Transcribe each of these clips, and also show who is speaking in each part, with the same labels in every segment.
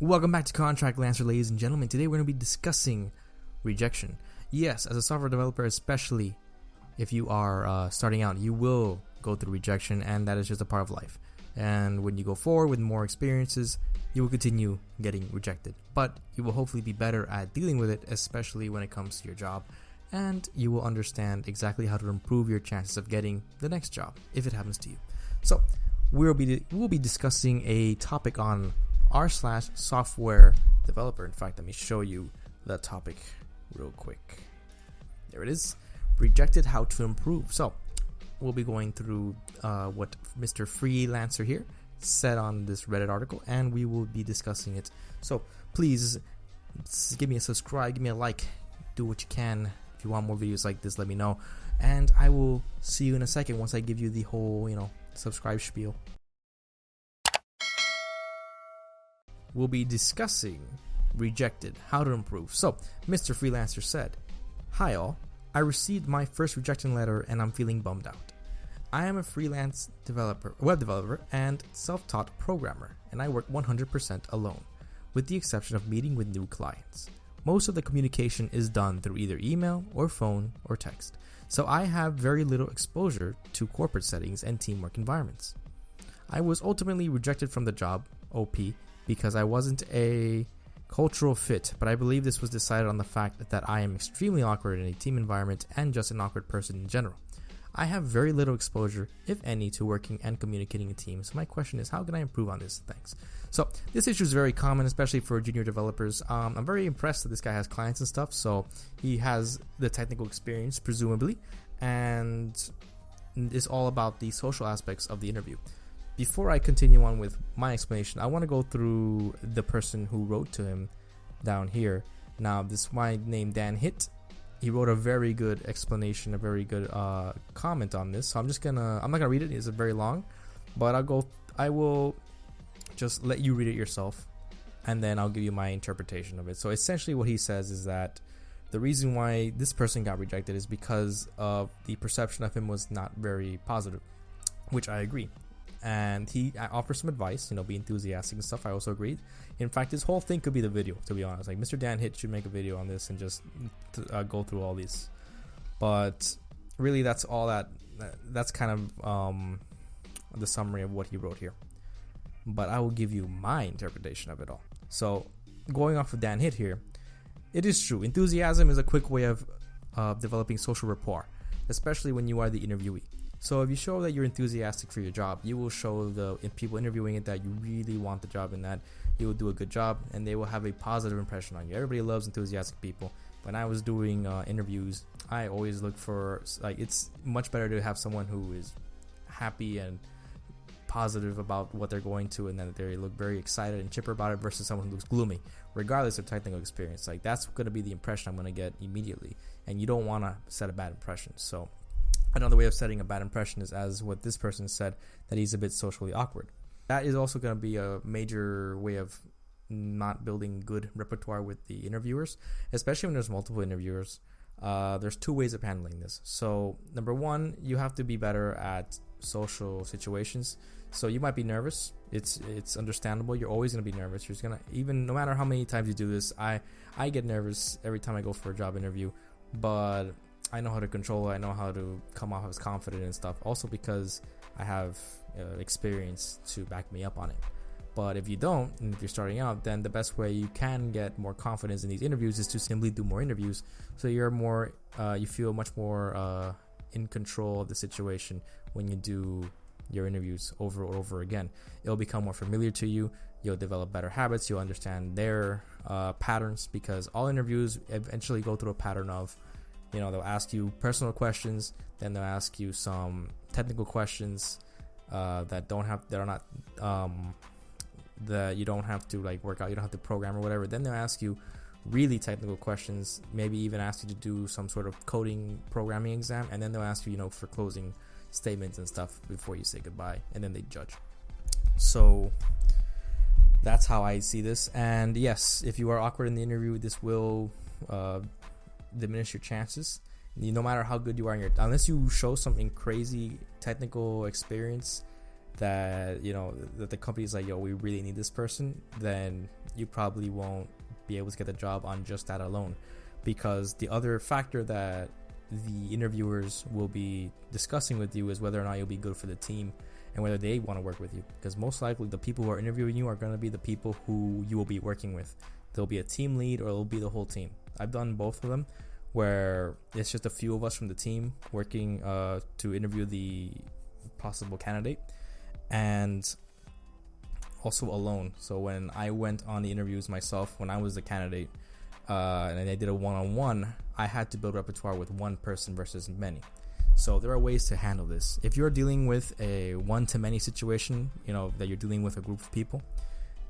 Speaker 1: Welcome back to Contract Lancer, ladies and gentlemen. Today we're going to be discussing rejection. Yes, as a software developer, especially if you are starting out, you will go through rejection, and that is just a part of life. And when you go forward with more experiences, you will continue getting rejected. But you will hopefully be better at dealing with it, especially when it comes to your job. And you will understand exactly how to improve your chances of getting the next job, if it happens to you. So, we'll be discussing a topic on r/software developer. In fact, let me show you that topic real quick. There it is. Rejected, how to improve. So we'll be going through what Mr. Freelancer here said on this Reddit article, and we will be discussing it. So please give me a subscribe, give me a like, do what you can. If you want more videos like this, let me know, and I will see you in a second once I give you the whole subscribe spiel. We'll be discussing rejected, how to improve. So, Mr. Freelancer said, "Hi all, I received my first rejection letter and I'm feeling bummed out. I am a freelance developer, web developer, and self-taught programmer, and I work 100% alone, with the exception of meeting with new clients. Most of the communication is done through either email or phone or text, so I have very little exposure to corporate settings and teamwork environments. I was ultimately rejected from the job, OP, because I wasn't a cultural fit, but I believe this was decided on the fact that I am extremely awkward in a team environment and just an awkward person in general. I have very little exposure, if any, to working and communicating in teams. So my question is, how can I improve on this? Thanks." So this issue is very common, especially for junior developers. I'm very impressed that this guy has clients and stuff, so he has the technical experience, presumably, and it's all about the social aspects of the interview. Before I continue on with my explanation, I want to go through the person who wrote to him down here. Now, this is my name, Dan Hitt. He wrote a very good explanation, a very good comment on this. So I'm not gonna read it. It's very long, but I will just let you read it yourself, and then I'll give you my interpretation of it. So essentially, what he says is that the reason why this person got rejected is because of the perception of him was not very positive, which I agree. And he offers some advice, be enthusiastic and stuff. I also agreed. In fact, this whole thing could be the video, to be honest. Like, Mr. Dan Hitt should make a video on this and just go through all these. But really, that's all that's kind of the summary of what he wrote here. But I will give you my interpretation of it all. So, going off of Dan Hitt here, it is true. Enthusiasm is a quick way of developing social rapport, especially when you are the interviewee. So if you show that you're enthusiastic for your job, you will show the people interviewing it that you really want the job and that you will do a good job, and they will have a positive impression on you. Everybody loves enthusiastic people. When I was doing interviews, I always look for, it's much better to have someone who is happy and positive about what they're going to, and that they look very excited and chipper about it, versus someone who looks gloomy, regardless of technical experience. That's going to be the impression I'm going to get immediately, and you don't want to set a bad impression. So another way of setting a bad impression is, as what this person said, that he's a bit socially awkward. That is also going to be a major way of not building good repertoire with the interviewers, especially when there's multiple interviewers. There's two ways of handling this. So number one, you have to be better at social situations. So you might be nervous. It's understandable. You're always going to be nervous. You're just going to, even no matter how many times you do this, I get nervous every time I go for a job interview, but I know how to control it. I know how to come off as confident and stuff. Also because I have experience to back me up on it. But if you don't, and if you're starting out, then the best way you can get more confidence in these interviews is to simply do more interviews. So you're more, you feel much more in control of the situation when you do your interviews over and over again. It'll become more familiar to you. You'll develop better habits. You'll understand their patterns, because all interviews eventually go through a pattern of, they'll ask you personal questions, then they'll ask you some technical questions that you don't have to work out. You don't have to program or whatever. Then they'll ask you really technical questions, maybe even ask you to do some sort of coding programming exam, and then they'll ask you, for closing statements and stuff before you say goodbye, and then they judge. So that's how I see this. And yes, if you are awkward in the interview, this will diminish your chances. No matter how good you are unless you show something crazy technical experience that that the company's like, yo, we really need this person, then you probably won't be able to get the job on just that alone, because the other factor that the interviewers will be discussing with you is whether or not you'll be good for the team and whether they want to work with you, because most likely the people who are interviewing you are going to be the people who you will be working with. There'll be a team lead or it'll be the whole team. I've done both of them, where it's just a few of us from the team working to interview the possible candidate, and also alone. So when I went on the interviews myself, when I was the candidate, and I did a one-on-one, I had to build repertoire with one person versus many. So there are ways to handle this. If you're dealing with a one-to-many situation, that you're dealing with a group of people,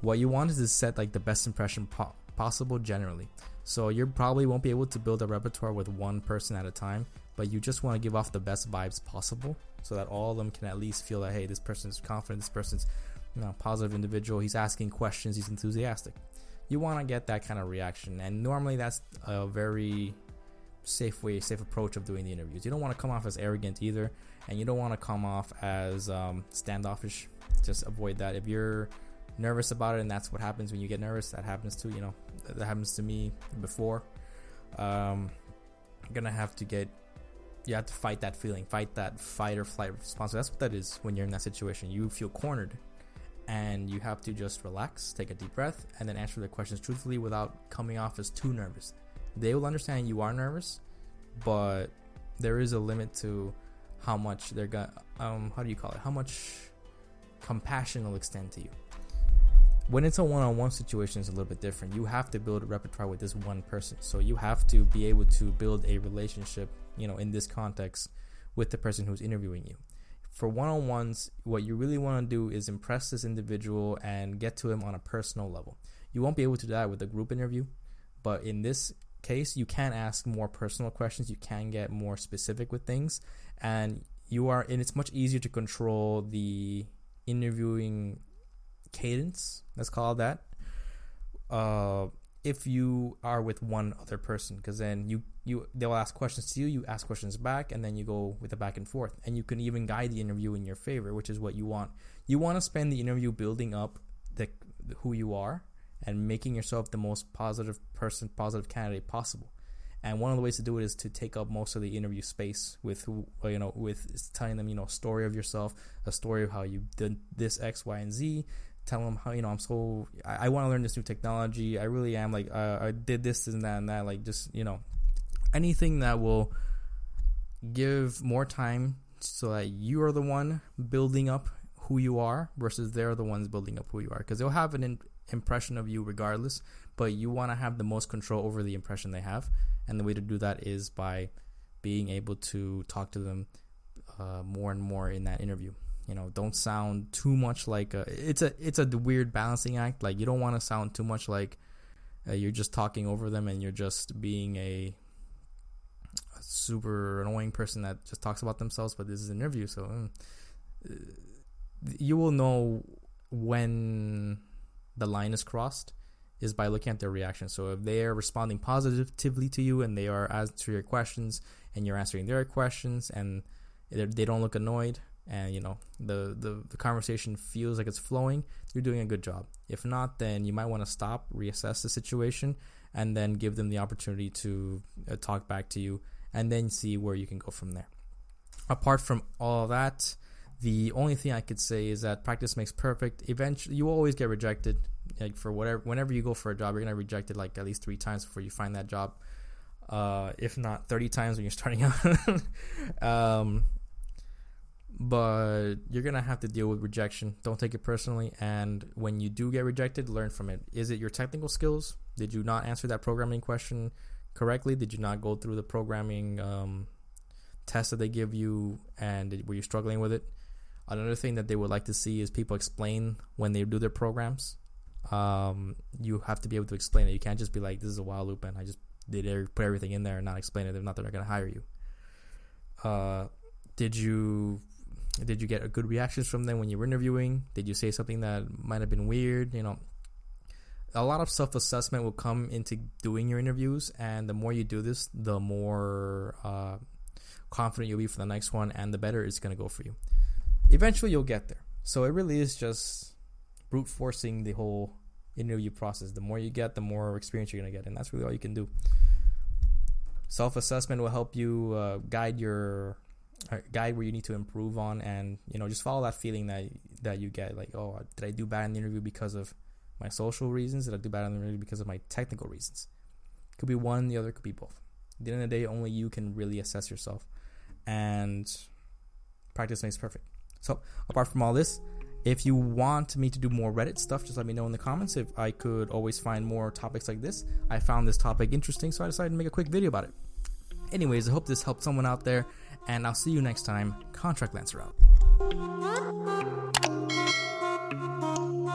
Speaker 1: what you want is to set like the best impression possible generally. So you probably won't be able to build a repertoire with one person at a time, but you just want to give off the best vibes possible so that all of them can at least feel that, hey, this person's confident, this person's positive individual, he's asking questions, he's enthusiastic. You want to get that kind of reaction, and normally that's a very safe approach of doing the interviews. You don't want to come off as arrogant either, and you don't want to come off as standoffish. Just avoid that. If you're nervous about it, and that's what happens when you get nervous, that happens too. That happens to me before. You have to fight that feeling, fight that fight or flight response. That's what that is when you're in that situation. You feel cornered, and you have to just relax, take a deep breath, and then answer the questions truthfully without coming off as too nervous. They will understand you are nervous, but there is a limit to how much they're gonna, how much compassion will extend to you. When it's a one-on-one situation, it's a little bit different. You have to build a repertoire with this one person. So you have to be able to build a relationship, in this context with the person who's interviewing you. For one-on-ones, what you really want to do is impress this individual and get to him on a personal level. You won't be able to do that with a group interview, but in this case, you can ask more personal questions. You can get more specific with things, and it's much easier to control the interviewing cadence, let's call it that, if you are with one other person, because then they'll ask questions to you, you ask questions back, and then you go with the back and forth, and you can even guide the interview in your favor, which is what you want. You want to spend the interview building up who you are and making yourself the most positive person, positive candidate possible. And one of the ways to do it is to take up most of the interview space with telling them, a story of yourself, a story of how you did this X, Y, and Z. Tell them how, I want to learn this new technology. I really am, I did this and that, like, just, anything that will give more time so that you are the one building up who you are versus they're the ones building up who you are. Because they'll have an impression of you regardless, but you want to have the most control over the impression they have. And the way to do that is by being able to talk to them more and more in that interview. Don't sound too much like it's a weird balancing act. Like, you don't want to sound too much like you're just talking over them and you're just being a super annoying person that just talks about themselves. But this is an interview, so you will know when the line is crossed is by looking at their reaction. So if they are responding positively to you and they are answering your questions and you're answering their questions and they don't look annoyed, and the conversation feels like it's flowing, you're doing a good job. If not, then you might want to stop, reassess the situation, and then give them the opportunity to talk back to you, and then see where you can go from there. Apart from all that, the only thing I could say is that practice makes perfect. Eventually, you will always get rejected. Like, whenever you go for a job, you're gonna get rejected like at least 3 times before you find that job. If not 30 times when you're starting out. But you're going to have to deal with rejection. Don't take it personally. And when you do get rejected, learn from it. Is it your technical skills? Did you not answer that programming question correctly? Did you not go through the programming test that they give you, and were you struggling with it? Another thing that they would like to see is people explain when they do their programs. You have to be able to explain it. You can't just be like, this is a while loop and I just put everything in there and not explain it. If not, they're not going to hire you. Did you get good reactions from them when you were interviewing? Did you say something that might have been weird? A lot of self-assessment will come into doing your interviews, and the more you do this, the more confident you'll be for the next one, and the better it's going to go for you. Eventually, you'll get there. So it really is just brute forcing the whole interview process. The more you get, the more experience you're going to get, and that's really all you can do. Self-assessment will help you guide where you need to improve on, and just follow that feeling that you get, like, oh, did I do bad in the interview because of my social reasons? Did I do bad in the interview because of my technical reasons? Could be one, the other could be both. At the end of the day, only you can really assess yourself, and practice makes perfect. So apart from all this, if you want me to do more Reddit stuff, just let me know in the comments. If I could always find more topics like this. I found this topic interesting, so I decided to make a quick video about it. Anyways, I hope this helped someone out there, and I'll see you next time. Contract Lancer out.